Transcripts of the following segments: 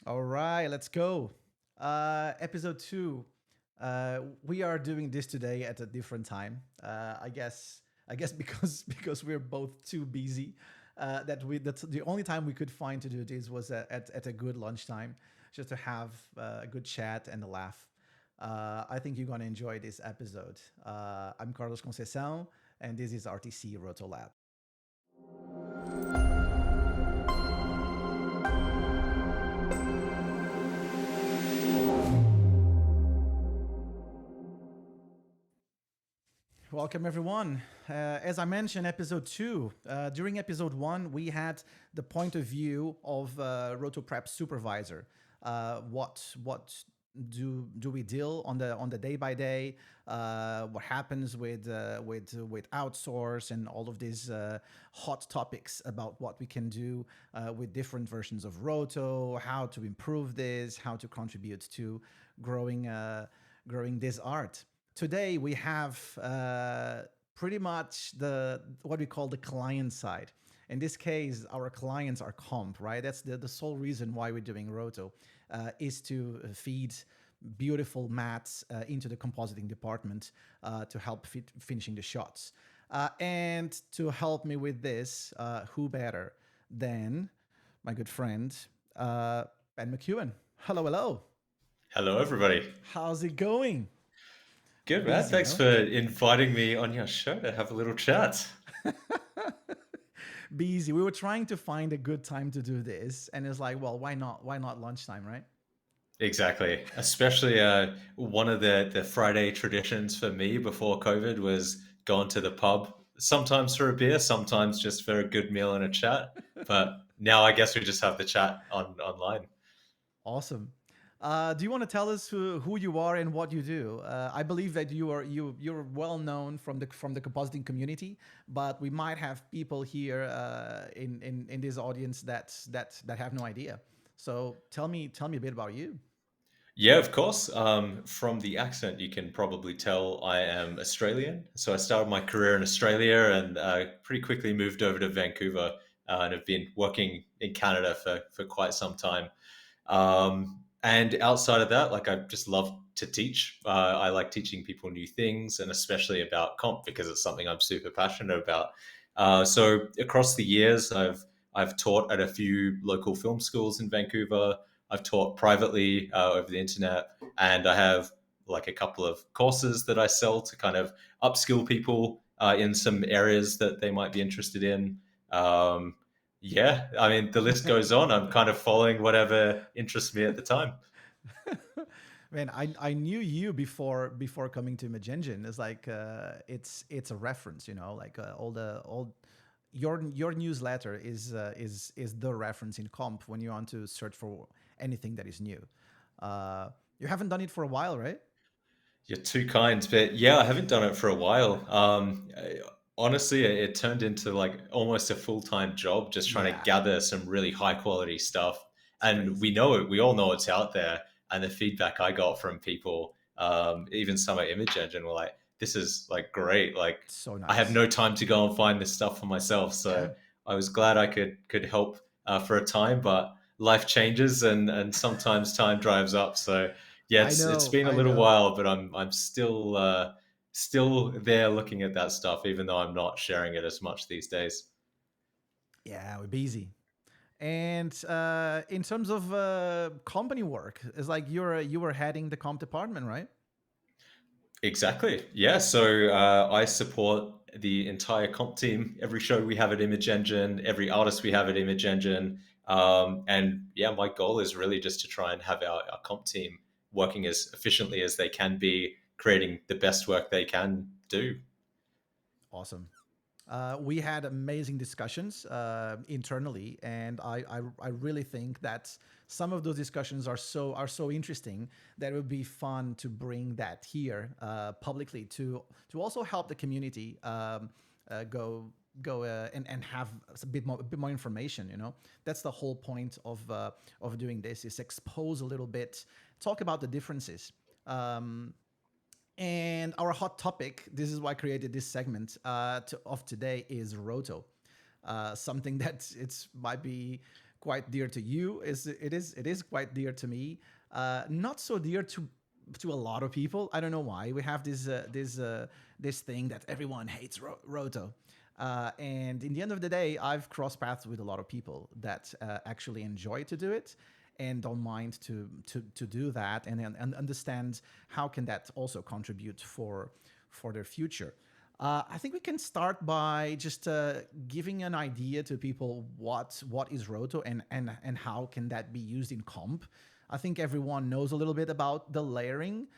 All right, let's go. Episode two. We are doing this today at a different time. I guess because because we're both too busy. That's the only time we could find to do this was at a good lunchtime, just to have a good chat and a laugh. I think you're gonna enjoy this episode. I'm Carlos Conceição, and this is RTC Roto Lab. Welcome, everyone. As I mentioned, episode two. During episode one, we had the point of view of Roto Prep supervisor. What do we deal on the day by day? What happens with outsource and all of these hot topics about what we can do with different versions of Roto, how to improve this, how to contribute to growing growing this art. Today we have pretty much the what we call the client side. In this case, our clients are comp, right? That's the sole reason why we're doing Roto, is to feed beautiful mats into the compositing department to help finishing the shots. And to help me with this, who better than my good friend, Ben McEwan. Hello, hello. Hello, everybody. How's it going? Good, man. Busy, Thanks no? for inviting me on your show to have a little chat. Busy. We were trying to find a good time to do this, and it's like, well, why not? Why not lunchtime, right? Exactly. Especially one of the Friday traditions for me before COVID was going to the pub, sometimes for a beer, sometimes just for a good meal and a chat. But now I guess we just have the chat online. Awesome. Do you want to tell us who you are and what you do? I believe that you're well known from the compositing community, but we might have people here in this audience that have no idea. So tell me a bit about you. Yeah, of course. From the accent, you can probably tell I am Australian. So I started my career in Australia and pretty quickly moved over to Vancouver and have been working in Canada for quite some time. And outside of that, like I just love to teach. I like teaching people new things and especially about comp because it's something I'm super passionate about. So across the years, I've taught at a few local film schools in Vancouver. I've taught privately over the internet, and I have like a couple of courses that I sell to kind of upskill people in some areas that they might be interested in. Um, yeah, I mean, the list goes on. I'm kind of following whatever interests me at the time. Man, I knew you before coming to Image Engine. It's like it's a reference, like all your newsletter is the reference in comp when you want to search for anything that is new. Uh, you haven't done it for a while, right? You're too kind, but yeah, I haven't done it for a while. Honestly, it turned into like almost a full-time job, just trying to Yeah, gather some really high quality stuff. it's And we crazy. know it, we all know it's out there. And the feedback I got from people, even some at Image Engine, were like, "This is like great. Like, So I have nice. no time to go and find this stuff for myself." Yeah, So I was glad I could help for a time, but life changes and sometimes time drives up. So yeah, I it's know, been a I little know. while, but I'm still there looking at that stuff, even though I'm not sharing it as much these days. Yeah, we're busy. And in terms of company work, it's like you were heading the comp department, right? Exactly. Yeah. So I support the entire comp team. Every show we have at Image Engine, every artist we have at Image Engine, and yeah, my goal is really just to try and have our comp team working as efficiently as they can be, creating the best work they can do. Awesome. We had amazing discussions internally, and I really think that some of those discussions are so interesting that it would be fun to bring that here publicly to also help the community go and have a bit more information. That's the whole point of doing this, is expose a little bit, talk about the differences. And our hot topic, this is why I created this segment of today, is Roto. Something that it's might be quite dear to you. It is quite dear to me. Not so dear to a lot of people. I don't know why. We have this thing that everyone hates Roto. And in the end of the day, I've crossed paths with a lot of people that actually enjoy to do it and don't mind to do that, and understand how can that also contribute for their future. I think we can start by just giving an idea to people what is Roto, and how can that be used in comp. I think everyone knows a little bit about the layering.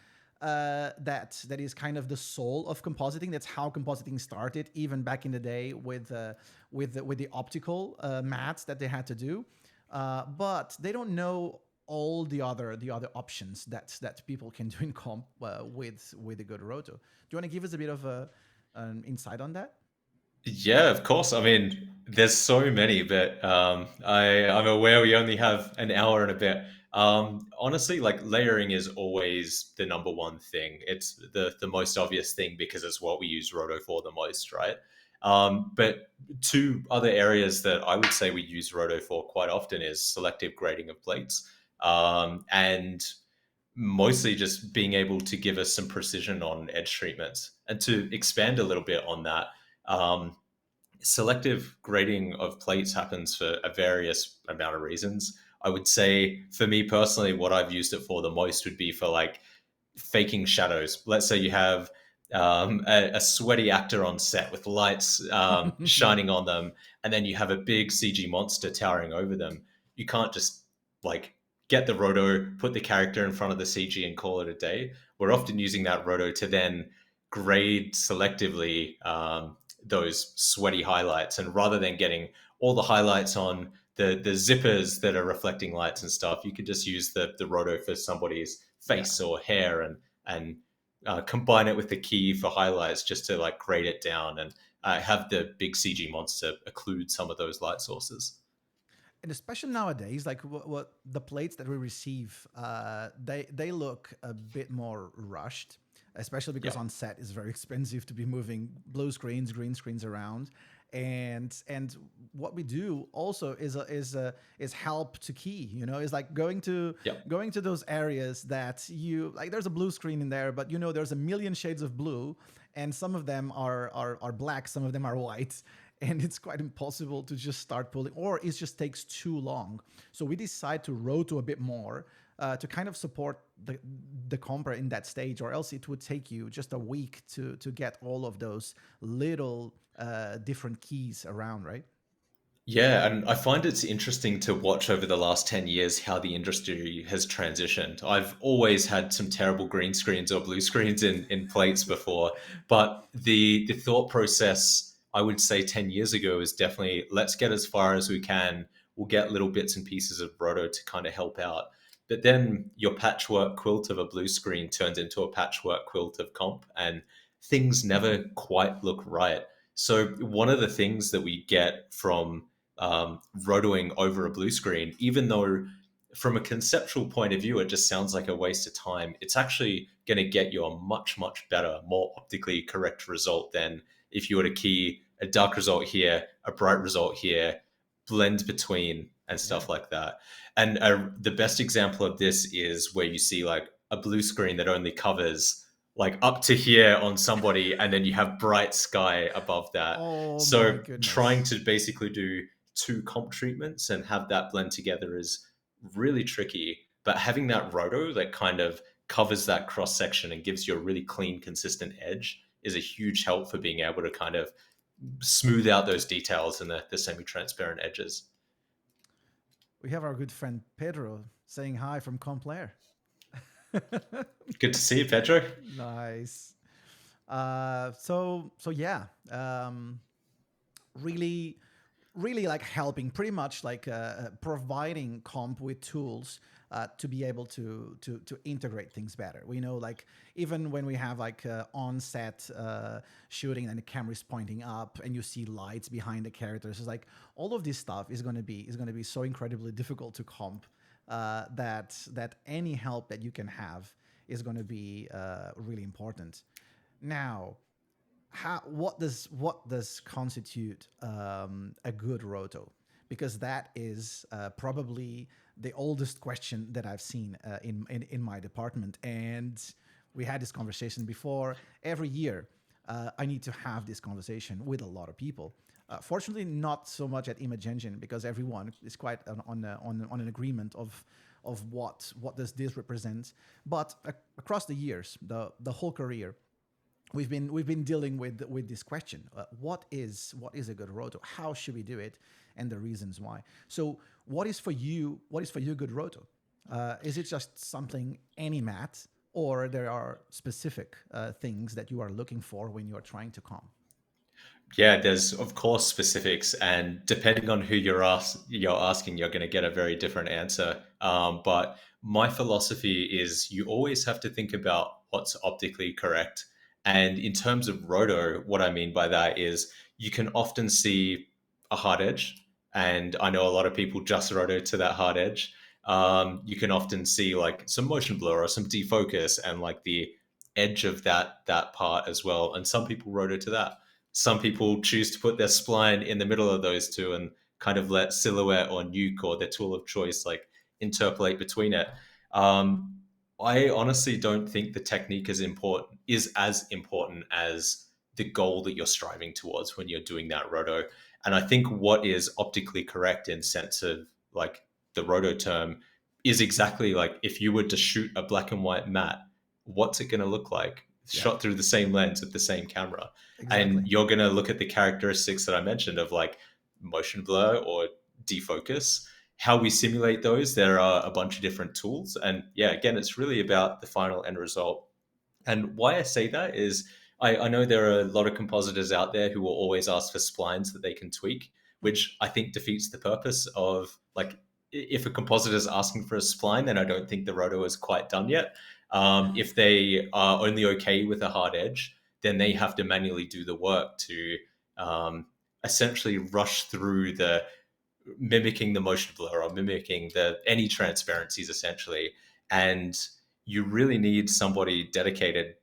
That is kind of the soul of compositing. That's how compositing started, even back in the day with the optical mats that they had to do. But they don't know all the other options that people can do in comp with a good Roto. Do you want to give us a bit of an insight on that? Yeah, of course. I mean, there's so many, but I'm aware we only have an hour and a bit. Honestly, like layering is always the number one thing. It's the most obvious thing because it's what we use Roto for the most, right? But two other areas that I would say we use Roto for quite often is selective grading of plates, and mostly just being able to give us some precision on edge treatments. And to expand a little bit on that, um, selective grading of plates happens for a various amount of reasons. I would say for me personally, what I've used it for the most would be for like faking shadows. Let's say you have a sweaty actor on set with lights shining on them, and then you have a big CG monster towering over them. You can't just like get the roto, put the character in front of the CG, and call it a day. We're often using that roto to then grade selectively those sweaty highlights, and rather than getting all the highlights on the zippers that are reflecting lights and stuff, you could just use the roto for somebody's Yeah. face or hair, and combine it with the key for highlights just to like grade it down, and have the big CG monster occlude some of those light sources. And especially nowadays, like what the plates that we receive, they look a bit more rushed, especially because Yeah. on set it's very expensive to be moving blue screens, green screens around. And what we do also is help to key. Is like Yeah. going to those areas that you like. There's a blue screen in there, but there's a million shades of blue, and some of them are black, some of them are white, and it's quite impossible to just start pulling, or it just takes too long. So we decide to roto a bit more, to kind of support the comper in that stage, or else it would take you just a week to get all of those little different keys around, right? Yeah, and I find it's interesting to watch over the last 10 years how the industry has transitioned. I've always had some terrible green screens or blue screens in plates before, but the thought process, I would say 10 years ago, is definitely let's get as far as we can. We'll get little bits and pieces of Roto to kind of help out. But then your patchwork quilt of a blue screen turns into a patchwork quilt of comp, and things never quite look right. So one of the things that we get from rotoing over a blue screen, even though from a conceptual point of view, it just sounds like a waste of time, it's actually going to get you a much, much better, more optically correct result than if you were to key a dark result here, a bright result here, blend between and Yeah. stuff like that. And the best example of this is where you see like a blue screen that only covers like up to here on somebody, and then you have bright sky above that. Oh my So trying goodness. to basically do two comp treatments and have that blend together is really tricky. But having that roto that kind of covers that cross section and gives you a really clean, consistent edge is a huge help for being able to kind of smooth out those details and the semi transparent edges. We have our good friend Pedro saying hi from Complair. Good to see you, Pedro. Nice. So yeah, really, really like helping, pretty much like providing comp with tools to be able to integrate things better. We know, like, even when we have like on set shooting and the camera is pointing up and you see lights behind the characters, it's like all of this stuff is going to be so incredibly difficult to comp, that any help that you can have is going to be really important. Now, what does constitute a good roto? because that is probably the oldest question that I've seen in my department. And we had this conversation before. Every year, I need to have this conversation with a lot of people. Fortunately, not so much at Image Engine, because everyone is quite on an agreement of what does this represent. But across the years, the whole career, we've been dealing with this question: what is a good roto? How should we do it? And the reasons why. So, what is for you? What is for you good roto? Is it just something any mat, or there are specific things that you are looking for when you are trying to comp? Yeah, there's of course specifics, and depending on who you're asking, you're going to get a very different answer. But my philosophy is you always have to think about what's optically correct. And in terms of roto, what I mean by that is you can often see a hard edge, and I know a lot of people just roto to that hard edge. You can often see like some motion blur or some defocus, and like the edge of that part as well. And some people roto to that. Some people choose to put their spline in the middle of those two and kind of let silhouette or nuke or their tool of choice like interpolate between it. Um, I honestly don't think the technique is as important as the goal that you're striving towards when you're doing that roto. And I think what is optically correct in sense of like the roto term is exactly like if you were to shoot a black and white matte, what's it going to look like Yeah, shot through the same lens with the same camera? exactly. And you're going to look at the characteristics that I mentioned of like motion blur or defocus, how we simulate those. There are a bunch of different tools. And yeah, again, it's really about the final end result. And why I say that is I know there are a lot of compositors out there who will always ask for splines that they can tweak, which I think defeats the purpose of like if a compositor is asking for a spline, then I don't think the roto is quite done yet. If they are only okay with a hard edge, then they have to manually do the work to um, essentially rush through the mimicking the motion blur or mimicking the any transparencies essentially. And you really need somebody dedicated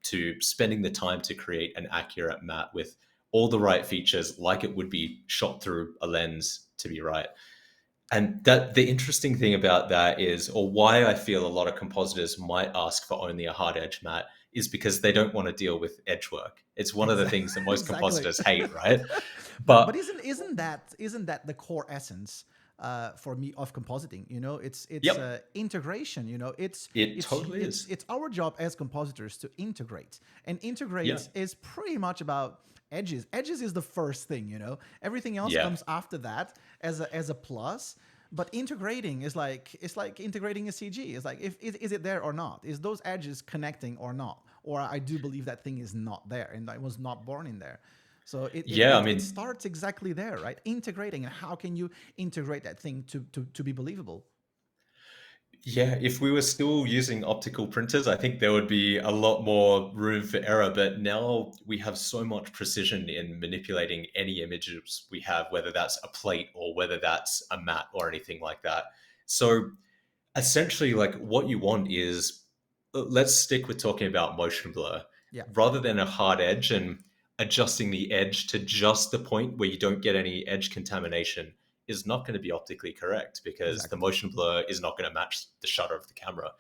to spending the time to create an accurate matte with all the right features, like it would be shot through a lens to be right. And that the interesting thing about that is, or why I feel a lot of compositors might ask for only a hard edge matte, is because they don't want to deal with edge work. It's one of the things that most Exactly. compositors hate, right? But But isn't that the core essence for me of compositing? It's yep, integration. it totally is. It's our job as compositors to integrate, and Yeah, integrate is pretty much about edges. Edges is the first thing. Everything else yeah, comes after that as a plus. But integrating is like it's like integrating a CG. It's like if is it there or not? Is those edges connecting or not? Or I do believe that thing is not there and I was not born in there. So it, it, yeah. I it, it mean, starts exactly there, right? Integrating, and how can you integrate that thing to be believable? yeah. If we were still using optical printers, I think there would be a lot more room for error. But now we have so much precision in manipulating any images we have, whether that's a plate or whether that's a matte or anything like that. So essentially, like what you want is let's stick with talking about motion blur Yeah, rather than a hard edge and adjusting the edge to just the point where you don't get any edge contamination is not going to be optically correct because the exactly. motion blur is not going to match the shutter of the camera.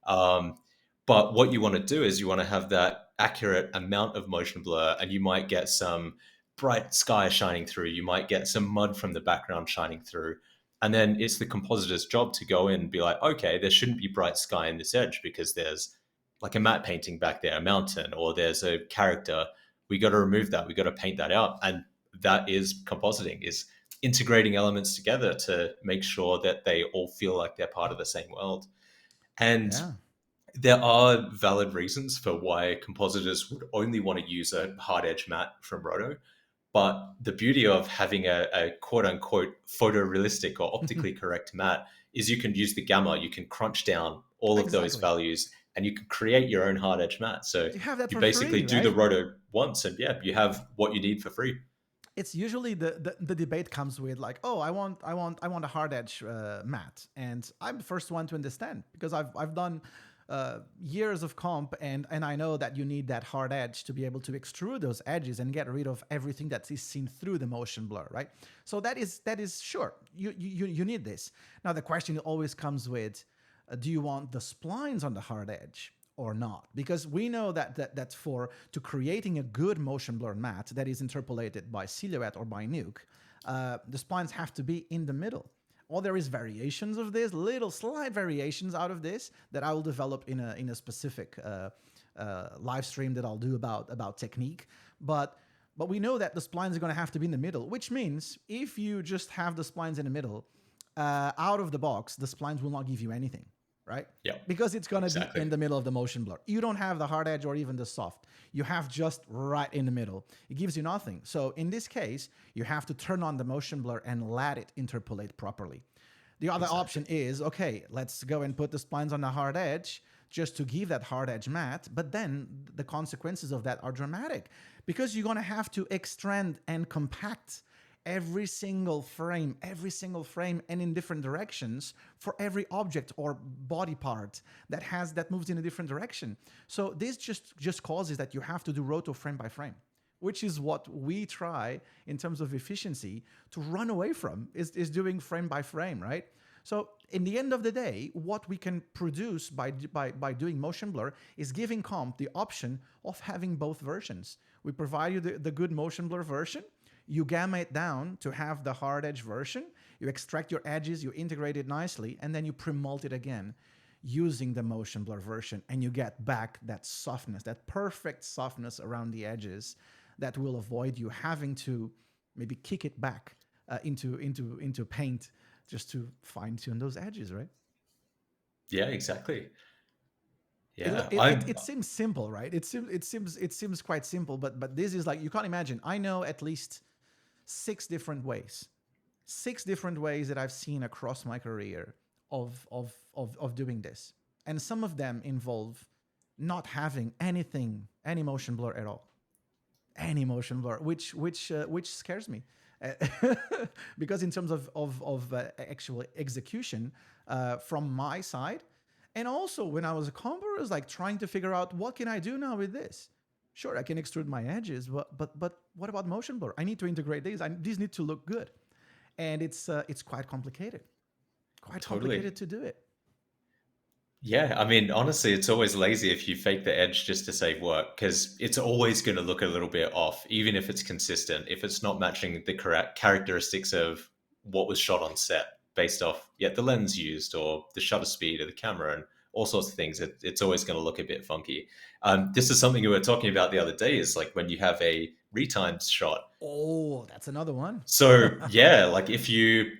Um, but what you want to do is you want to have that accurate amount of motion blur, and you might get some bright sky shining through, you might get some mud from the background shining through. And then it's the compositor's job to go in and be like, okay, there shouldn't be bright sky in this edge because there's like a matte painting back there, a mountain, or there's a character. We got to remove that. We got to paint that out. And that is compositing, is integrating elements together to make sure that they all feel like they're part of the same world. And Yeah, there are valid reasons for why compositors would only want to use a hard edge matte from Roto. But the beauty of having a quote unquote photorealistic or optically correct matte is you can use the gamma, you can crunch down all of those exactly. values and you can create your own hard edge matte. So You have that you for basically free, do the right? roto once and yeah, you have what you need for free. It's usually the debate comes with like, oh, I want a hard edge matte, and I'm the first one to understand because I've done years of comp, and I know that you need that hard edge to be able to extrude those edges and get rid of everything that is seen through the motion blur, right? So that is sure, you need this. Now the question always comes with, do you want the splines on the hard edge or not? Because we know that for to creating a good motion blur matte that is interpolated by Silhouette or by Nuke, the splines have to be in the middle. Or there is variations of this, little slight variations out of this that I will develop in a specific live stream that I'll do about technique. But we know that the splines are going to have to be in the middle, which means if you just have the splines in the middle, out of the box, the splines will not give you anything, right? Yeah. Because it's going to Exactly. be in the middle of the motion blur. You don't have the hard edge or even the soft. You have just right in the middle. It gives you nothing. So in this case, you have to turn on the motion blur and let it interpolate properly. The other option is, okay, let's go and put the splines on the hard edge just to give that hard edge matte. But then the consequences of that are dramatic because you're going to have to extend and compact every single frame, and in different directions for every object or body part that moves in a different direction. So this just causes that you have to do roto frame by frame, which is what we try in terms of efficiency to run away from, is doing frame by frame, right? So in the end of the day, what we can produce by doing motion blur is giving comp the option of having both versions. We provide you the good motion blur version. You gamma it down to have the hard edge version. You extract your edges, you integrate it nicely, and then you pre-mult it again using the motion blur version, and you get back that softness, that perfect softness around the edges that will avoid you having to maybe kick it back into paint just to fine-tune those edges, right? Yeah, exactly. Yeah, It seems simple, right? It seems quite simple, but this is like, you can't imagine. I know at least six different ways that I've seen across my career of doing this, and some of them involve not having any motion blur at all, any motion blur, which scares me. Because in terms of actual execution from my side, and also when I was a composer, I was like trying to figure out, what can I do now with this? Sure, I can extrude my edges, but what about motion blur? I need to integrate these. These need to look good, and it's quite complicated, complicated to do it. Yeah, I mean, honestly, it's always lazy if you fake the edge just to save work, because it's always going to look a little bit off, even if it's consistent, if it's not matching the correct characteristics of what was shot on set based off the lens used or the shutter speed of the camera and all sorts of things. It's always going to look a bit funky. This is something we were talking about the other day, is like when you have a retimed shot. Oh, that's another one. So yeah, like if you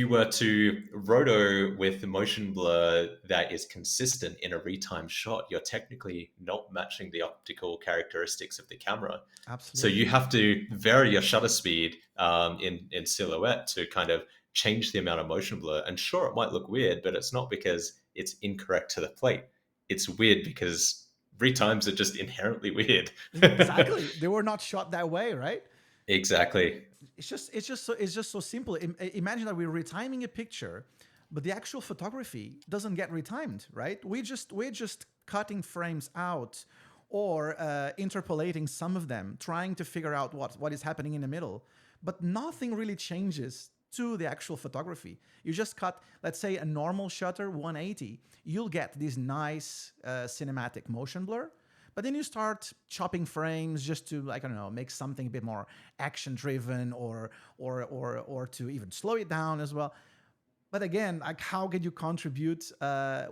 were to roto with motion blur that is consistent in a retimed shot, you're technically not matching the optical characteristics of the camera. Absolutely. So you have to vary your shutter speed in Silhouette to kind of change the amount of motion blur. And sure, it might look weird, but it's not because it's incorrect to the plate. It's weird because retimes are just inherently weird. Exactly. They were not shot that way, right? Exactly. It's just so simple. Imagine that we're retiming a picture, but the actual photography doesn't get retimed, right? We're just cutting frames out or interpolating some of them, trying to figure out what is happening in the middle, but nothing really changes to the actual photography. You just cut, let's say, a normal shutter 180, you'll get this nice cinematic motion blur. But then you start chopping frames just to, like, I don't know, make something a bit more action-driven or to even slow it down as well. But again, like, how can you contribute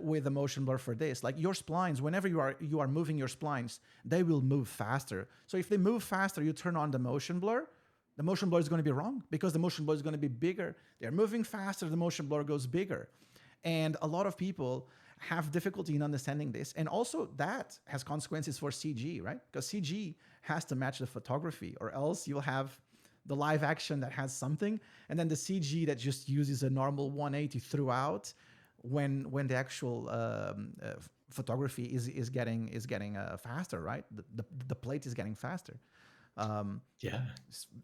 with a motion blur for this? Like, your splines, whenever you are moving your splines, they will move faster. So if they move faster, you turn on the motion blur. The motion blur is going to be wrong because the motion blur is going to be bigger. They're moving faster, the motion blur goes bigger. And a lot of people have difficulty in understanding this. And also that has consequences for CG, right? Because CG has to match the photography, or else you'll have the live action that has something, and then the CG that just uses a normal 180 throughout when the actual photography is getting faster, right? The plate is getting faster. Yeah.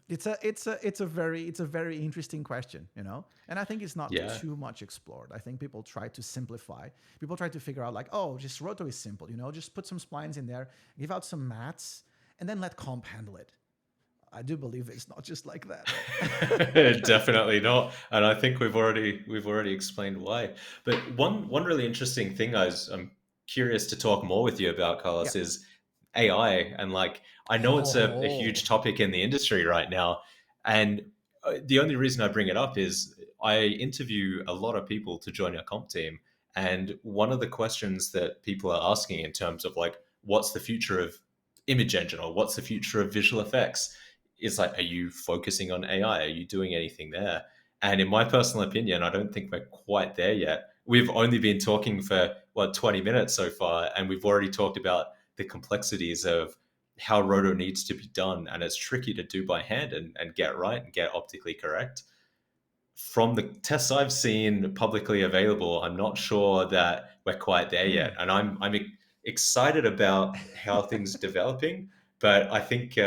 It's a very interesting question, and I think it's not Yeah. too much explored. I think people try to simplify. People try to figure out like, oh, just Roto is simple, just put some splines in there, give out some mats, and then let comp handle it. I do believe it's not just like that, right? Definitely not. And I think we've already explained why. But one really interesting thing I'm curious to talk more with you about, Yeah. Carlos, is AI. And like I know it's a Oh. huge topic in the industry right now. And the only reason I bring it up is I interview a lot of people to join our comp team. And one of the questions that people are asking in terms of like, what's the future of image engine or what's the future of visual effects? Is like, are you focusing on AI? Are you doing anything there? And in my personal opinion, I don't think we're quite there yet. We've only been talking for 20 minutes so far, and we've already talked about the complexities of how roto needs to be done, and it's tricky to do by hand and get right and get optically correct. From the tests I've seen publicly available, I'm not sure that we're quite there Hmm. yet, and I'm excited about how things are developing. But I think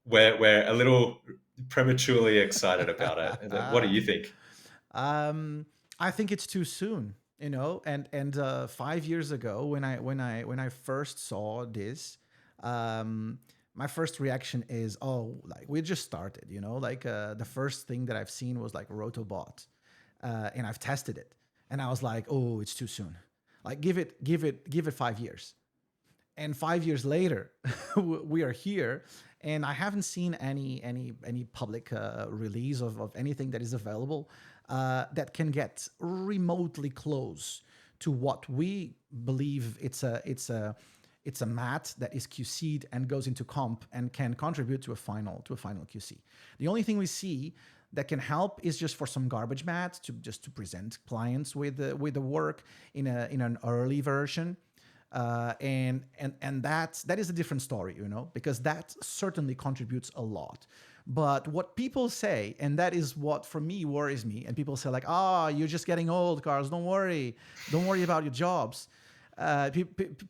we're a little prematurely excited about it. What do you think? um, I think it's too soon, and 5 years ago when I first saw this, um, my first reaction is, oh, like we just started, like the first thing that I've seen was like Rotobot, and I've tested it, and I was like, oh, it's too soon. Like give it 5 years. And 5 years later, we are here, and I haven't seen any public release of anything that is available that can get remotely close to what we believe it's a mat that is QC'd and goes into comp and can contribute to a final QC. The only thing we see that can help is just for some garbage mats to present clients with the work in an early version. And that is a different story, because that certainly contributes a lot. But what people say, and that is what for me worries me, and people say like, you're just getting old, Carlos. Don't worry about your jobs.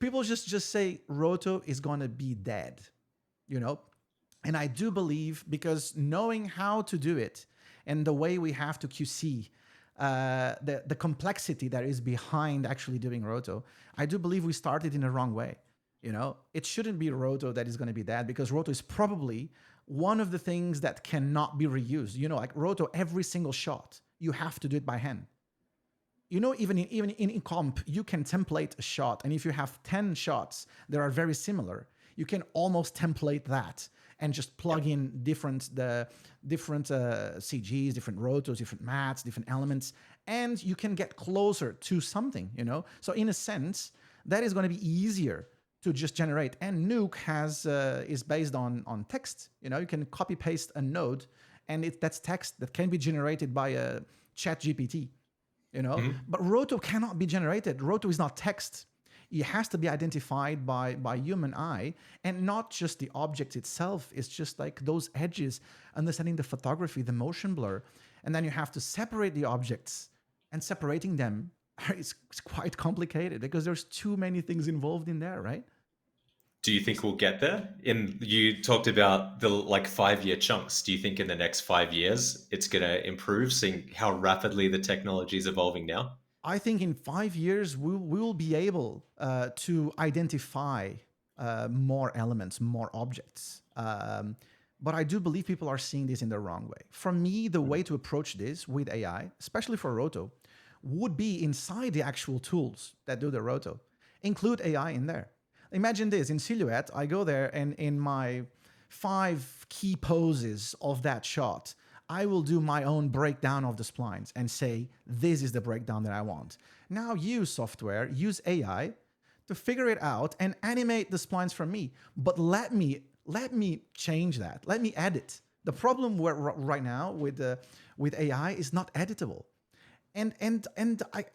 People just say Roto is gonna be dead, you know. And I do believe, because knowing how to do it and the way we have to QC, the complexity that is behind actually doing Roto, I do believe we started in the wrong way. It shouldn't be Roto that is going to be that, because Roto is probably one of the things that cannot be reused. Like Roto, every single shot you have to do it by hand. Even in comp, you can template a shot, and if you have 10 shots that are very similar, you can almost template that and just plug in different CGs, different rotos, different mats, different elements, and you can get closer to something. So in a sense, that is going to be easier to just generate. And Nuke is based on text. You can copy paste a node, and that's text that can be generated by a chat GPT. But Roto cannot be generated. Roto is not text. It has to be identified by human eye, and not just the object itself. It's just like those edges, understanding the photography, the motion blur, and then you have to separate the objects, and separating them is quite complicated because there's too many things involved in there, right? Do you think we'll get there? You talked about the like 5 year chunks. Do you think in the next 5 years it's going to improve, seeing how rapidly the technology is evolving now? I think in 5 years we will be able to identify more elements, more objects. But I do believe people are seeing this in the wrong way. For me, the way to approach this with AI, especially for Roto, would be inside the actual tools that do the Roto. Include AI in there. Imagine this, in Silhouette, I go there, and in my 5 key poses of that shot, I will do my own breakdown of the splines and say, this is the breakdown that I want. Now use software, use AI to figure it out and animate the splines for me. But let me change that. Let me edit. The problem right now with AI is not editable.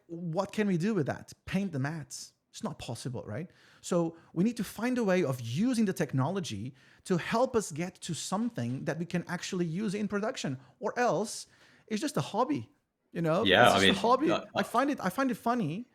What can we do with that? Paint the mats. It's not possible, right? So we need to find a way of using the technology to help us get to something that we can actually use in production, or else it's just a hobby. Yeah, It's I just a mean, hobby. I find it funny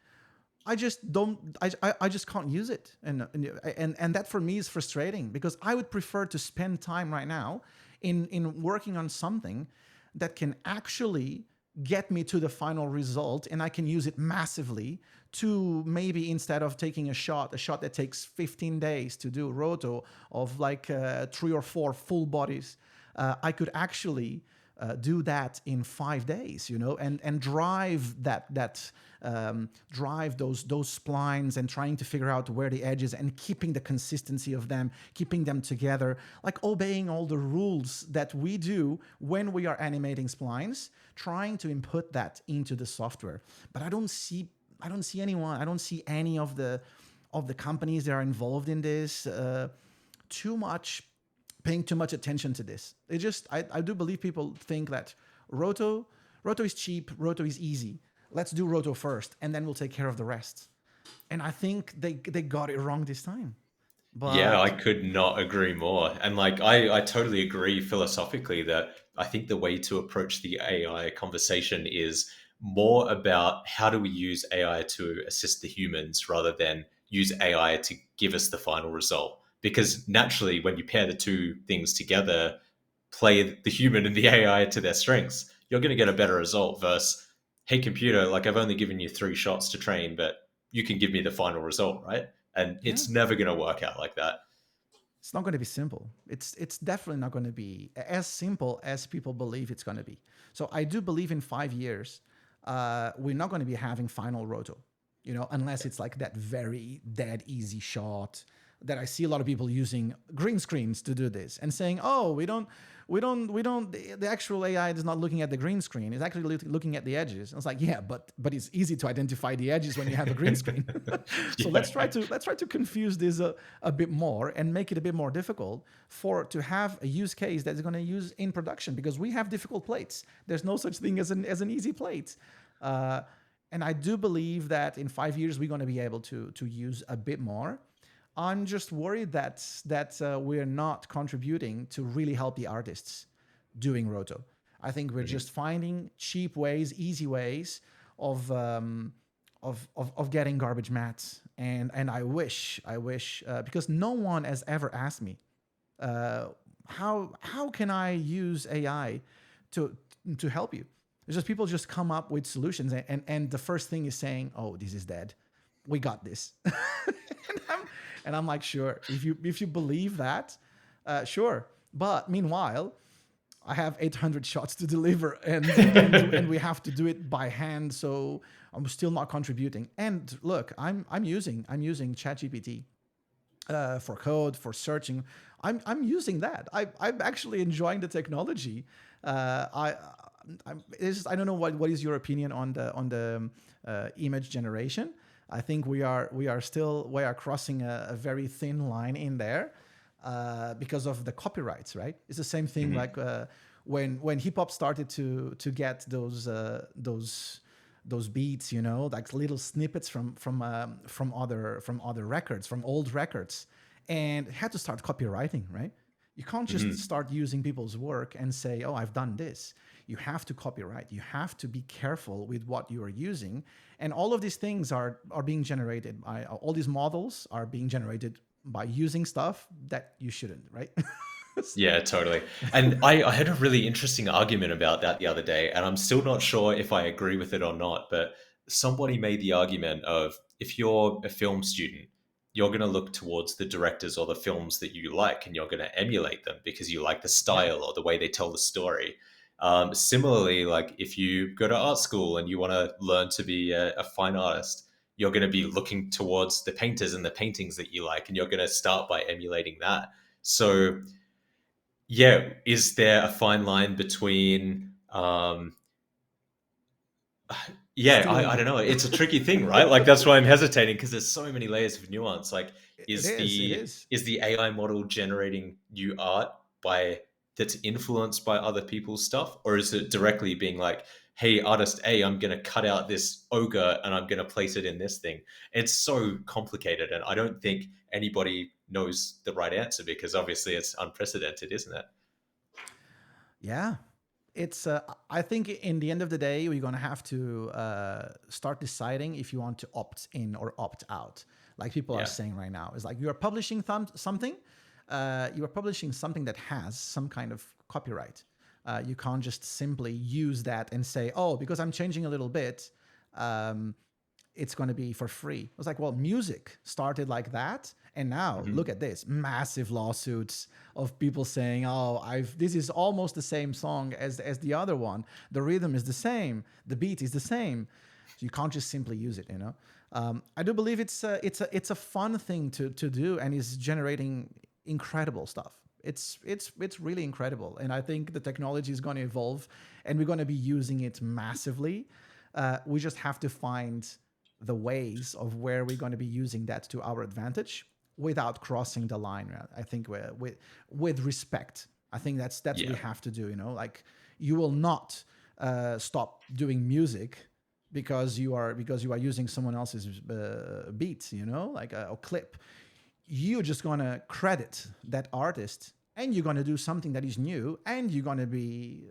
I just don't. I just can't use it, and that for me is frustrating because I would prefer to spend time right now in working on something that can actually get me to the final result, and I can use it massively to maybe instead of taking a shot that takes 15 days to do roto of like 3 or 4 full bodies, I could actually do that in 5 days, and drive drive those splines and trying to figure out where the edges and keeping the consistency of them, keeping them together, like obeying all the rules that we do when we are animating splines, trying to input that into the software. But I don't see anyone. I don't see any of the companies that are involved in this too much paying too much attention to this. It just I do believe people think that Roto Roto is cheap, Roto is easy. Let's do Roto first, and then we'll take care of the rest. And I think they got it wrong this time. Yeah, I But could not agree more. And like I totally agree philosophically that I think the way to approach the AI conversation is more about how do we use AI to assist the humans rather than use AI to give us the final result. Because naturally, when you pair the two things together, play the human and the AI to their strengths, you're going to get a better result versus, hey, computer, like I've only given you 3 shots to train, but you can give me the final result, right? And yeah, it's never going to work out like that. it's not going to be simple. It's definitely not going to be as simple as people believe it's going to be. So I do believe in 5 years, we're not going to be having final roto, unless it's like that very dead easy shot that I see a lot of people using green screens to do this and saying, "Oh, we don't. The actual AI is not looking at the green screen; it's actually looking at the edges." And it's like, yeah, but it's easy to identify the edges when you have a green screen. So Yeah. let's try to confuse this a bit more and make it a bit more difficult for to have a use case that's going to use in production because we have difficult plates. There's no such thing as an easy plate. Uh, and I do believe that in 5 years we're going to be able to use a bit more. I'm just worried that we're not contributing to really help the artists doing roto. I think we're Mhm. just finding cheap ways, easy ways of of getting garbage mats. And I wish because no one has ever asked me uh, how can I use AI to to help you. It's just people just come up with solutions, and the first thing is saying, "Oh, this is dead. We got this." And I'm like, sure, if you believe that, sure. But meanwhile, I have 800 shots to deliver, and we have to do it by hand. So I'm still not contributing. And look, I'm using ChatGPT for code, for searching. I'm using that. I'm actually enjoying the technology. I don't know what is your opinion on the image generation. I think we are crossing a very thin line in there because of the copyrights, right? It's the same thing Mhm. like when hip hop started to get those beats, like little snippets from other records, from old records, and had to start copywriting, right? You can't just Mhm. start using people's work and say, "Oh, I've done this." You have to copyright. You have to be careful with what you are using, and all of these things are being generated by all these models are being generated by using stuff that you shouldn't, right? Yeah, totally. And I had a really interesting argument about that the other day, and I'm still not sure if I agree with it or not. But somebody made the argument of if you're a film student, you're going to look towards the directors or the films that you like, and you're going to emulate them because you like the Yeah. style or the way they tell the story. Similarly, like if you go to art school and you want to learn to be a fine artist, you're going to be looking towards the painters and the paintings that you like, and you're going to start by emulating that. So yeah, is there a fine line between yeah, I Stealing. don't know. It's a tricky thing, right? Like that's why I'm hesitating because there's so many layers of nuance. Like It is. It is. is the AI model generating new art by that's influenced by other people's stuff, or is it directly being like, hey, artist A, I'm gonna cut out this ogre and I'm gonna place it in this thing? It's so complicated, and I don't think anybody knows the right answer because obviously it's unprecedented, isn't it? Yeah. it's I think in the end of the day we're going to have to start deciding if you want to opt in or opt out, like people are Yeah. saying right now. It's like you are publishing something, you are publishing something that has some kind of copyright. You can't just simply use that and say, oh, because I'm changing a little bit, um, it's going to be for free. I was like, well, music started like that, and now Hmm. look at this massive lawsuits of people saying, "Oh, I've this is almost the same song as the other one. The rhythm is the same, the beat is the same." So you can't just simply use it, you know. I do believe it's a fun thing to do, and is generating incredible stuff. It's really incredible, and I think the technology is going to evolve, and we're going to be using it massively. We just have to find the ways of where we're going to be using that to our advantage without crossing the line. I think with respect. I think that's what we Yeah. have to do. You know, like you will not stop doing music because you are using someone else's beat. You know, like a clip. You're just gonna credit that artist, and you're gonna do something that is new, and you're gonna be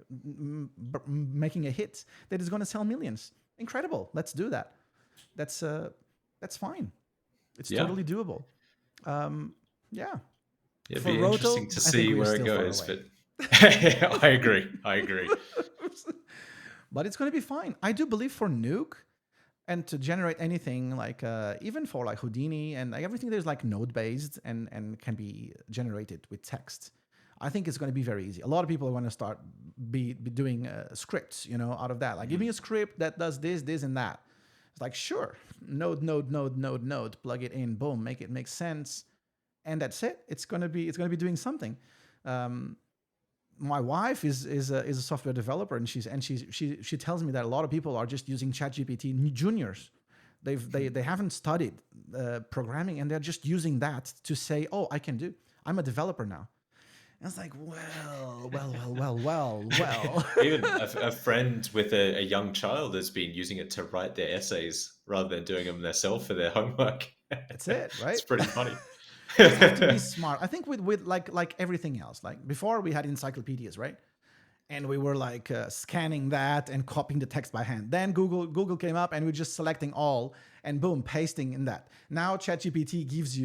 making a hit that is gonna sell millions. Incredible. Let's do that. That's uh that's fine. It's Yeah. totally doable. Yeah. It'd For be interesting Roto, to I think see we're where it still far goes, away. but I agree. I agree. But it's going to be fine. I do believe for Nuke and to generate anything like even for like Houdini and like everything there's like node based and can be generated with text. I think it's going to be very easy. A lot of people are going to start be doing scripts, you know, out of that. Like, give me a script that does this, this, and that. It's like, sure, node, plug it in, boom, make it make sense, and that's it. It's gonna be doing something. Um, my wife is a software developer, and she tells me that a lot of people are just using ChatGPT juniors. They haven't studied programming, and they're just using that to say, oh, I can do. I'm a developer now. And it's like, well. Even a friend with a young child has been using it to write their essays rather than doing them themselves for their homework. That's it, right? It's pretty funny. Just have to be smart. I think with like everything else. Like before, we had encyclopedias, right? And we were like scanning that and copying the text by hand. Then Google came up, and we're just selecting all and boom, pasting in that. Now ChatGPT gives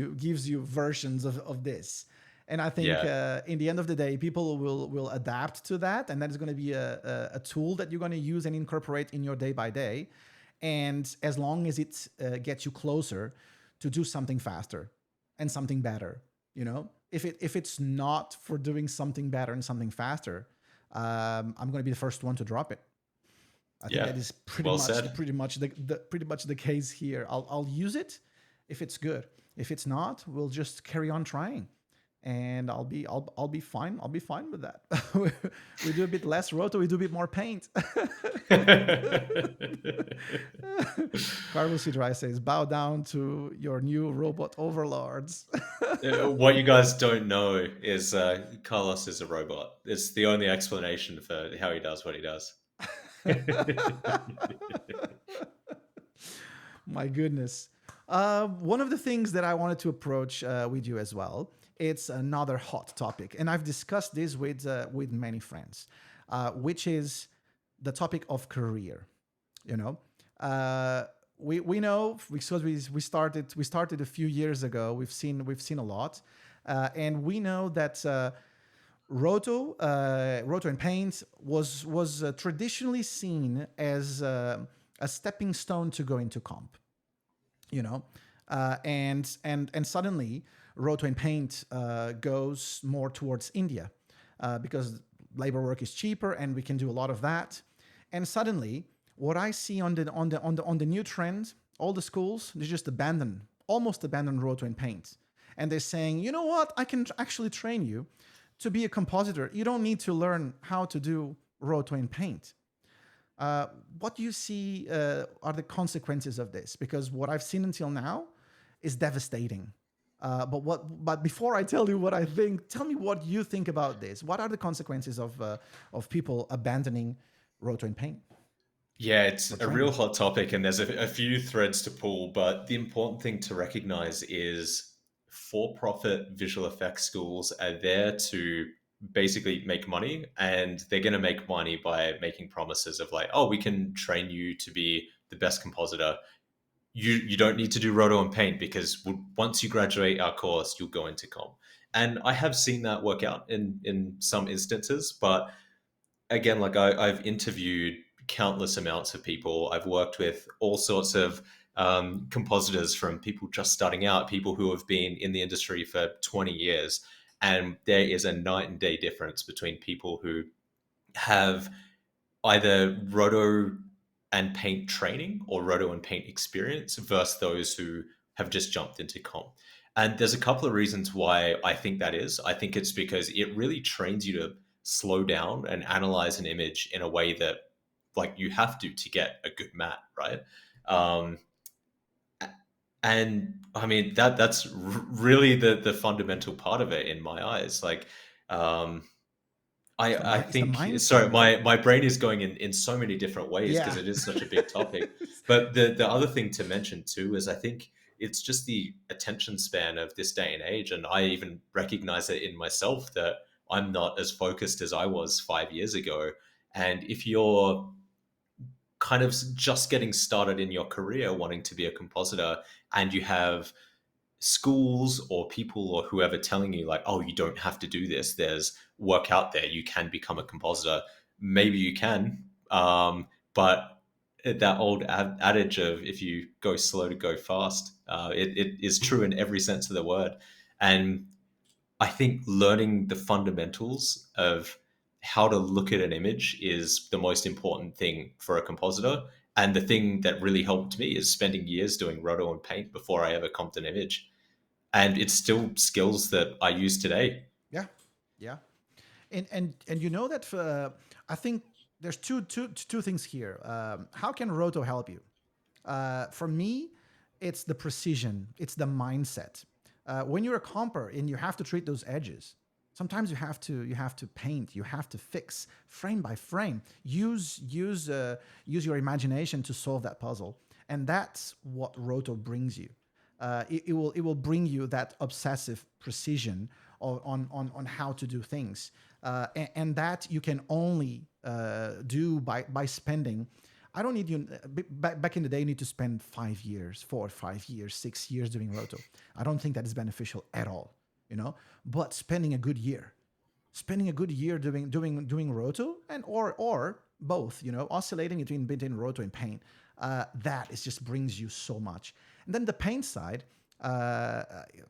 you versions of this. And I think Yeah. in the end of the day, people will adapt to that, and that is going to be a tool that you're going to use and incorporate in your day by day. And as long as it gets you closer to do something faster and something better, you know, if it's not for doing something better and something faster, I'm going to be the first one to drop it. I think Yeah. that is pretty Well much said. the case here. I'll use it if it's good. If it's not, we'll just carry on trying, and I'll be fine. I'll be fine with that. We do a bit less roto, we do a bit more paint. Carlos Hidrai says, "Bow down to your new robot overlords." What you guys don't know is Carlos is a robot. It's the only explanation for how he does what he does. My goodness. One of the things that I wanted to approach with you as well, it's another hot topic, and I've discussed this with many friends, which is the topic of career. You know, we know because we started a few years ago. We've seen a lot, and we know that. Roto and Paint was traditionally seen as a stepping stone to go into comp, you know, and suddenly Roto and Paint goes more towards India because labor work is cheaper and we can do a lot of that. And suddenly, what I see on the new trend, all the schools they just almost abandon Roto and Paint, and they're saying, you know what, I can actually train you to be a compositor. You don't need to learn how to do Roto and Paint. What do you see are the consequences of this? Because what I've seen until now is devastating. But before I tell you what I think, tell me what you think about this. What are the consequences of people abandoning Roto and Paint Yeah, it's for a real training? hot topic, and there's a few threads to pull. But the important thing to recognize is for profit visual effects schools are there to basically make money, and they're going to make money by making promises of like, oh, we can train you to be the best compositor. You don't need to do roto and paint because once you graduate our course, you'll go into comp. And I have seen that work out in some instances, but again, like I've interviewed countless amounts of people. I've worked with all sorts of compositors, from people just starting out, people who have been in the industry for 20 years. And there is a night and day difference between people who have either roto and paint training or roto and paint experience versus those who have just jumped into comp. And there's a couple of reasons why I think that is. I think it's because it really trains you to slow down and analyze an image in a way that like you have to get a good mat, right? Um, and I mean that's really the fundamental part of it in my eyes. Like um, I It's the think, mindset, sorry, right? my brain is going in so many different ways because Yeah. it is such a big topic. But the other thing to mention too is I think it's just the attention span of this day and age. And I even recognize it in myself that I'm not as focused as I was 5 years ago. And if you're kind of just getting started in your career wanting to be a compositor, and you have schools or people or whoever telling you like, oh, you don't have to do this, there's work out there, you can become a compositor, maybe you can, but that old adage of if you go slow to go fast, it is true in every sense of the word. And I think learning the fundamentals of how to look at an image is the most important thing for a compositor. And the thing that really helped me is spending years doing roto and paint before I ever comped an image. And it's still skills that I use today. Yeah. Yeah. And you know that I think there's two things here. How can Roto help you? For me, it's the precision, it's the mindset. When you're a comper and you have to treat those edges, sometimes you have to paint, you have to fix frame by frame. Use your imagination to solve that puzzle, and that's what Roto brings you. It will bring you that obsessive precision on how to do things, and that you can only do by spending. I don't need you. Back in the day, you need to spend 5 years, 4 or 5 years, 6 years doing Roto. I don't think that is beneficial at all. But spending a good year doing Roto, and or both, oscillating between Roto and paint. That is just brings you so much. And then the paint side,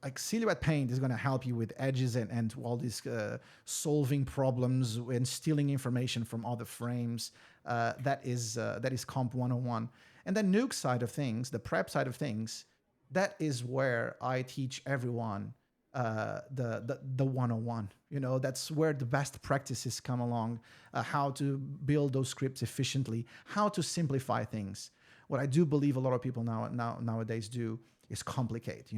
like silhouette paint is going to help you with edges and all these solving problems and stealing information from other frames. That is Comp 101. And then Nuke side of things, the prep side of things, that is where I teach everyone the 101. That's where the best practices come along. How to build those scripts efficiently, how to simplify things. What I do believe a lot of people nowadays do is complicate.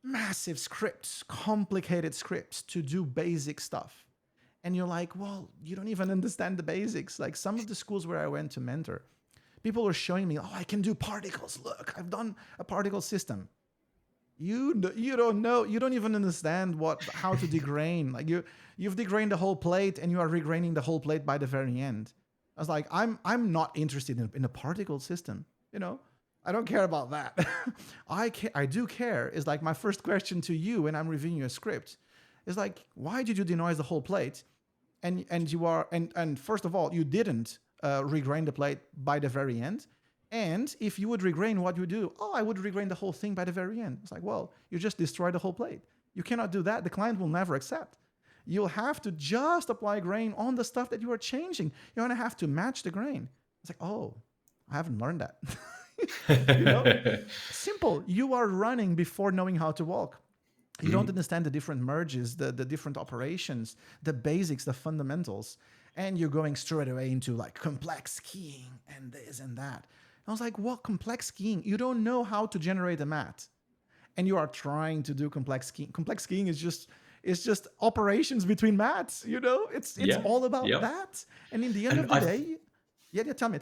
Massive scripts, complicated scripts to do basic stuff. And you're like, well, you don't even understand the basics. Like some of the schools where I went to mentor, people were showing me, oh, I can do particles. Look, I've done a particle system. You don't know, you don't even understand how to degrain. Like you've degrained the whole plate and you are regraining the whole plate by the very end. I was like, I'm not interested in a particle system. I don't care about that. I do care. Is like my first question to you when I'm reviewing your script. Is like, why did you denoise the whole plate? And first of all, you didn't regrain the plate by the very end. And if you would regrain, what you do? Oh, I would regrain the whole thing by the very end. It's like, well, you just destroyed the whole plate. You cannot do that. The client will never accept. You'll have to just apply grain on the stuff that you are changing. You're going to have to match the grain. It's like, oh, I haven't learned that. you know, Simple. You are running before knowing how to walk. You don't understand the different merges, the different operations, the basics, the fundamentals. And you're going straight away into like complex skiing and this and that. I was like, what complex skiing? You don't know how to generate a mat. And you are trying to do complex skiing. Complex skiing is just operations between mats, It's Yeah, all about yeah. that. And in the end And of the day, yeah, tell me.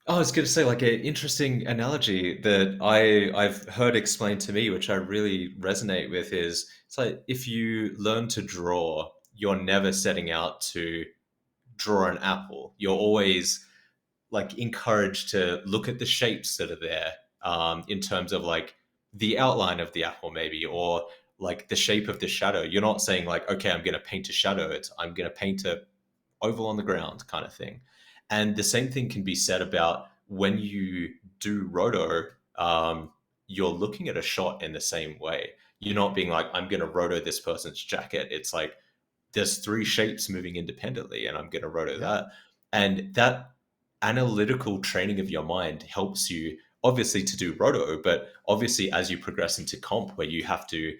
I was going to say, like, an interesting analogy that I've heard explained to me, which I really resonate with, is it's like if you learn to draw you're never setting out to draw an apple. You're always like encouraged to look at the shapes that are there, in terms of like the outline of the apple maybe, or like the shape of the shadow. You're not saying like, okay, I'm going to paint a shadow. It's I'm going to paint a oval on the ground kind of thing. And the same thing can be said about when you do roto. You're looking at a shot in the same way. You're not being like, I'm going to roto this person's jacket. It's like, there's three shapes moving independently and I'm going to roto Yeah. that. And that analytical training of your mind helps you obviously to do roto, but obviously as you progress into comp where you have to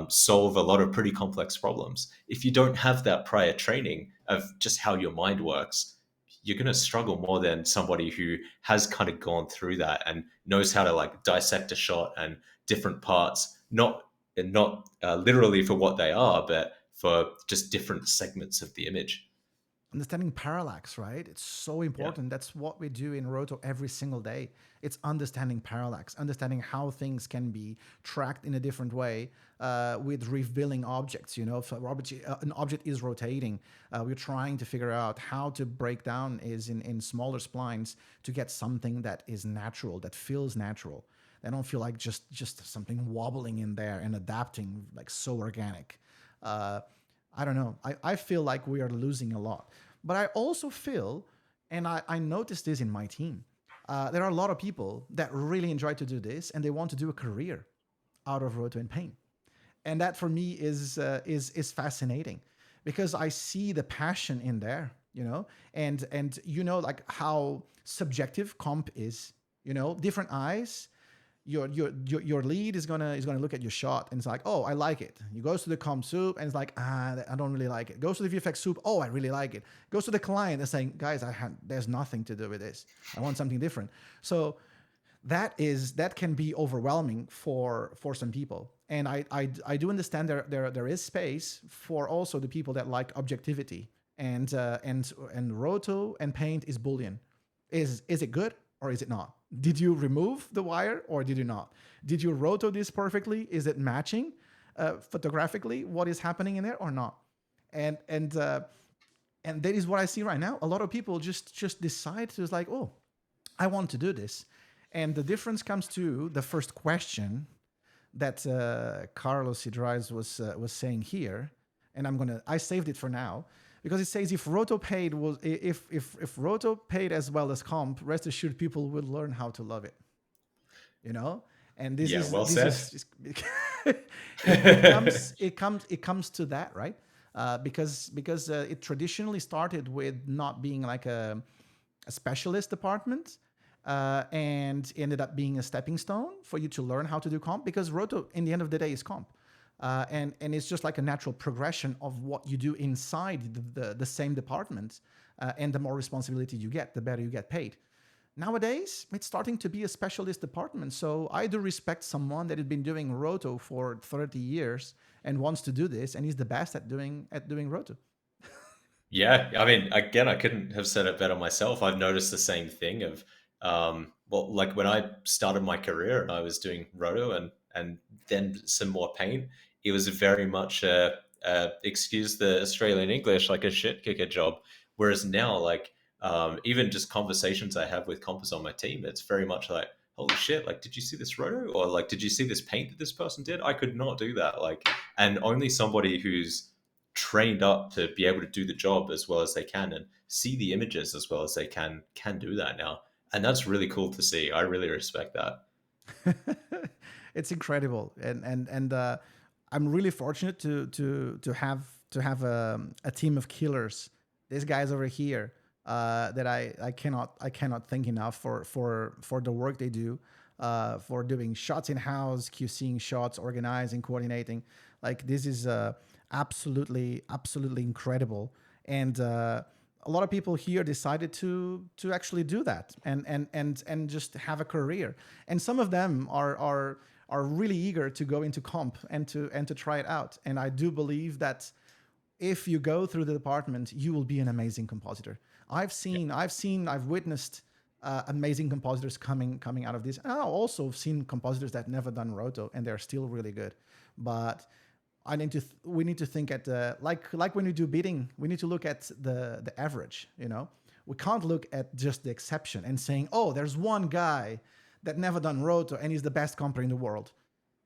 solve a lot of pretty complex problems, if you don't have that prior training of just how your mind works, you're going to struggle more than somebody who has kind of gone through that and knows how to like dissect a shot and different parts, not literally for what they are, but for just different segments of the image. Understanding parallax, right? It's so Yeah. important. That's what we do in Roto every single day. It's understanding parallax, understanding how things can be tracked in a different way with revealing objects. You know, if an object is rotating, we're trying to figure out how to break down is in smaller splines to get something that is natural, that feels natural. They don't feel like just something wobbling in there and adapting like so organic. Uh, I don't know. I feel like we are losing a lot. But I also feel, and I noticed this in my team, there are a lot of people that really enjoy to do this and they want to do a career out of Roto and Paint. And that for me is fascinating because I see the passion in there, you know, and you know like how subjective comp is, you know, different eyes, your lead is gonna look at your shot and it's like, oh, I like it. He goes to the comp soup and it's like, I don't really like it. Goes to the VFX soup, oh, I really like it. Goes to the client and saying, guys, there's nothing to do with this. I want something different. So that can be overwhelming for some people. And I do understand there is space for also the people that like objectivity and Roto and Paint is Boolean. Is it good or is it not? Did you remove the wire or did you not? Did you roto this perfectly? Is it matching photographically what is happening in there or not? And that is what I see right now. A lot of people just decide to like, oh, I want to do this, and the difference comes to the first question that Carlos Idrais was saying here, and I saved it for now because it says if Roto paid was if Roto paid as well as comp, rest assured people will learn how to love it. You know, and this Yeah, is well this said. is just, it comes to that, right? Because it traditionally started with not being like a specialist department, and ended up being a stepping stone for you to learn how to do comp because Roto, in the end of the day, is comp. And it's just like a natural progression of what you do inside the same department. And the more responsibility you get, the better you get paid. Nowadays, it's starting to be a specialist department. So I do respect someone that has been doing Roto for 30 years and wants to do this, and he's the best at doing Roto. Yeah, I mean, again, I couldn't have said it better myself. I've noticed the same thing of, well, like when I started my career and I was doing roto and then some more paint, it was very much excuse the Australian English, like a shit kicker job. Whereas now, like even just conversations I have with compers on my team, it's very much like, holy shit, like, did you see this roto? Or like, did you see this paint that this person did? I could not do that. Like, and only somebody who's trained up to be able to do the job as well as they can and see the images as well as they can do that now, and that's really cool to see. I really respect that. It's incredible, and I'm really fortunate to have a team of killers. These guys over here that I cannot thank enough for the work they do, for doing shots in house, QCing shots, organizing, coordinating. Like this is absolutely incredible, and a lot of people here decided to actually do that and just have a career. And some of them are really eager to go into comp and to try it out. And I do believe that if you go through the department, you will be an amazing compositor. I've witnessed amazing compositors coming out of this. And I've also seen compositors that never done roto and they're still really good. But we need to think at like when we do bidding, we need to look at the average. We can't look at just the exception and saying, oh, there's one guy that never done roto and he's the best comper in the world.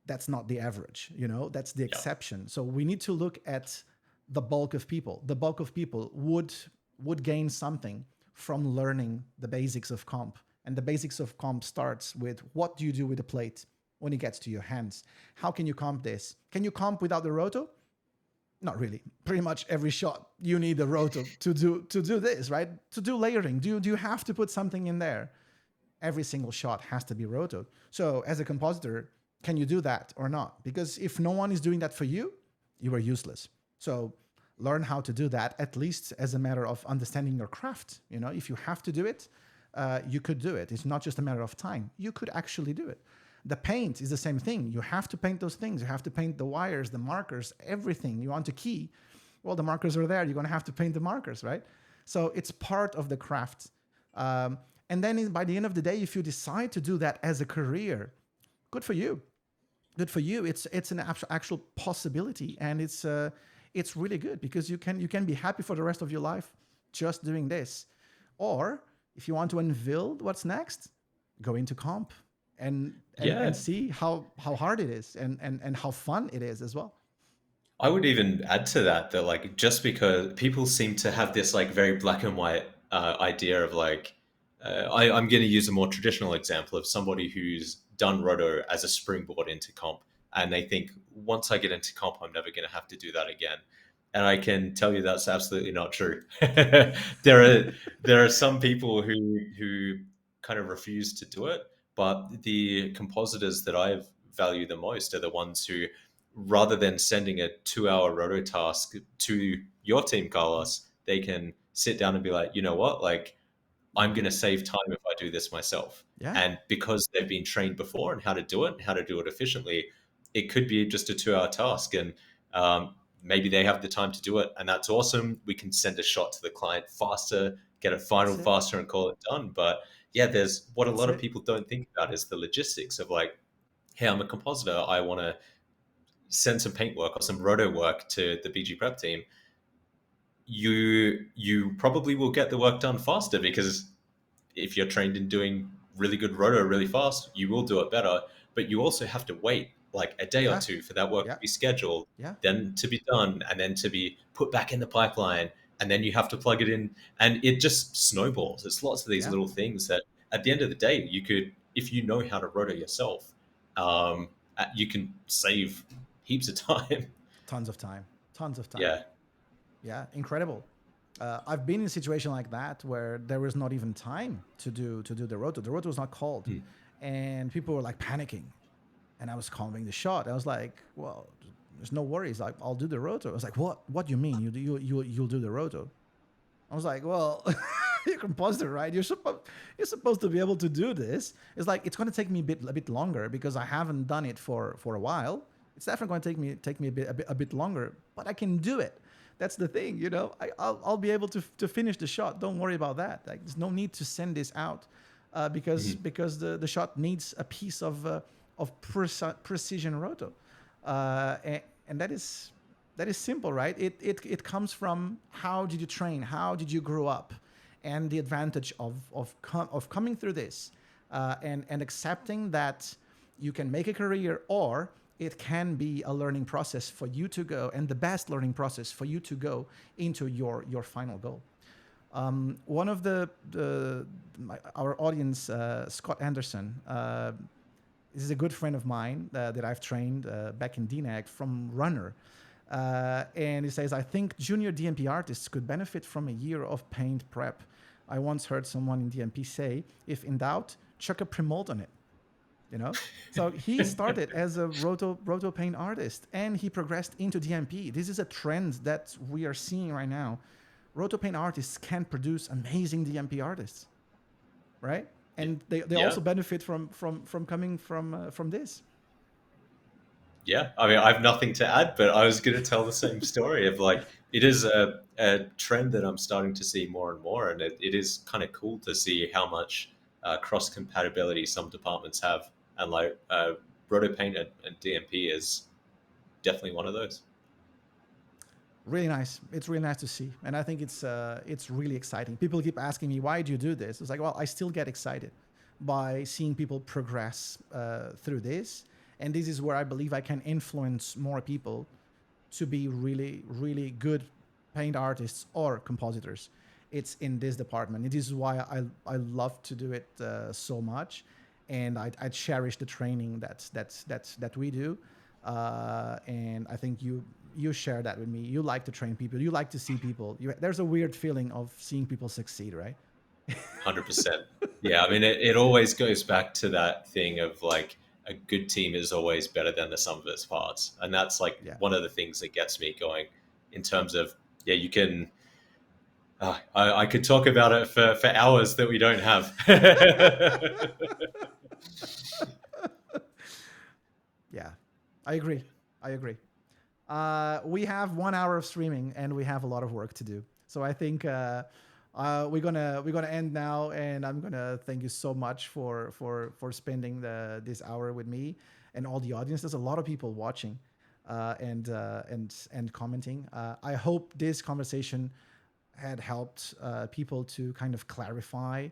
That's not the average. That's the Yeah. exception. So we need to look at the bulk of people. The bulk of people would gain something from learning the basics of comp. And the basics of comp starts with, what do you do with the plate when it gets to your hands? How can you comp this? Can you comp without the roto? Not really. Pretty much every shot you need the roto to do this, right? To do layering. Do you have to put something in there? Every single shot has to be rotoed. So as a compositor, can you do that or not? Because if no one is doing that for you, you are useless. So learn how to do that, at least as a matter of understanding your craft. If you have to do it, you could do it. It's not just a matter of time. You could actually do it. The paint is the same thing. You have to paint those things. You have to paint the wires, the markers, everything. You want to key. Well, the markers are there. You're going to have to paint the markers, right? So it's part of the craft. And then by the end of the day, if you decide to do that as a career, good for you. Good for you. It's an actual possibility, and it's really good because you can be happy for the rest of your life just doing this. Or if you want to unveil what's next, go into comp and see how hard it is and how fun it is as well. I would even add to that like, just because people seem to have this like very black and white idea of like, I'm going to use a more traditional example of somebody who's done roto as a springboard into comp, and they think, once I get into comp, I'm never going to have to do that again. And I can tell you that's absolutely not true. there are some people who kind of refuse to do it, but the compositors that I value the most are the ones who, rather than sending a 2-hour roto task to your team, Carlos, they can sit down and be like, you know what, like, I'm going to save time if I do this myself. Yeah. And because they've been trained before and how to do it, how to do it efficiently, it could be just a 2-hour task. And maybe they have the time to do it. And that's awesome. We can send a shot to the client faster, get a final faster, and call it done. But yeah, there's what a lot of people don't think about is the logistics of like, hey, I'm a compositor. I want to send some paint work or some roto work to the BG Prep team. You probably will get the work done faster because if you're trained in doing really good roto really fast, you will do it better. But you also have to wait like a day or two for that work to be scheduled, then to be done, and then to be put back in the pipeline, and then you have to plug it in, and it just snowballs. It's lots of these little things that at the end of the day, you could, if you know how to roto yourself, you can save heaps of time. Tons of time. Yeah. Yeah, incredible. I've been in a situation like that where there was not even time to do the roto. The roto was not called, and people were like panicking, and I was calming the shot. I was like, "Well, there's no worries. Like, I'll do the roto." I was like, "What? What do you mean? You'll do the roto?" I was like, "Well, you're a compositor, right? You're supposed to be able to do this." It's like it's going to take me a bit longer because I haven't done it for a while. It's definitely going to take me a bit longer, but I can do it. That's the thing, I'll be able to finish the shot. Don't worry about that. Like, there's no need to send this out because the shot needs a piece of precision roto, and that is simple, right? It comes from how did you train, how did you grow up, and the advantage of coming through this and accepting that you can make a career, or it can be a learning process for you to go, and the best learning process for you to go into your final goal. One of our audience, Scott Anderson, this is a good friend of mine that I've trained back in DNAG from Runner. And he says, I think junior DMP artists could benefit from a year of paint prep. I once heard someone in DMP say, if in doubt, chuck a pre-mold on it. So he started as a roto paint artist, and he progressed into DMP. This is a trend that we are seeing right now. Roto paint artists can produce amazing DMP artists, right? And they also benefit from coming from this. Yeah, I mean, I have nothing to add, but I was going to tell the same story of like, it is a trend that I'm starting to see more and more, and it is kind of cool to see how much cross compatibility some departments have. And like Roto Paint and DMP is definitely one of those. Really nice. It's really nice to see, and I think it's really exciting. People keep asking me, why do you do this? It's like, well, I still get excited by seeing people progress through this, and this is where I believe I can influence more people to be really, really good paint artists or compositors. It's in this department. It is why I love to do it so much, and I cherish the training that we do. And I think you share that with me. You like to train people. You like to see people. There's a weird feeling of seeing people succeed, right? 100%. Yeah, I mean, it always goes back to that thing of like a good team is always better than the sum of its parts. And that's like Yeah. one of the things that gets me going in terms of, yeah, you can, I could talk about it for hours that we don't have. Yeah, I agree. I agree. We have 1 hour of streaming and we have a lot of work to do. So I think we're gonna end now, and I'm gonna thank you so much for spending this hour with me and all the audience. There's a lot of people watching and commenting. I hope this conversation had helped people to kind of clarify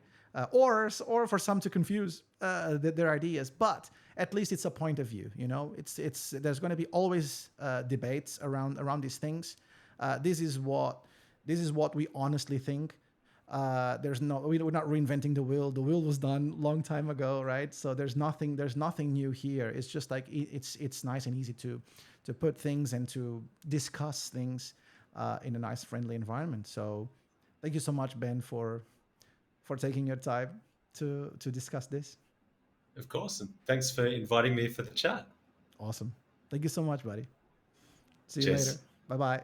or for some to confuse their ideas, but at least it's a point of view. It's there's going to be always debates around these things. This is what we honestly think. We're not reinventing the wheel. The wheel was done long time ago, right? So there's nothing new here. It's just like it's nice and easy to put things and to discuss things in a nice, friendly environment. So thank you so much, Ben, for taking your time to discuss this. Of course. And thanks for inviting me for the chat. Awesome. Thank you so much, buddy. See you later. Cheers. Bye bye.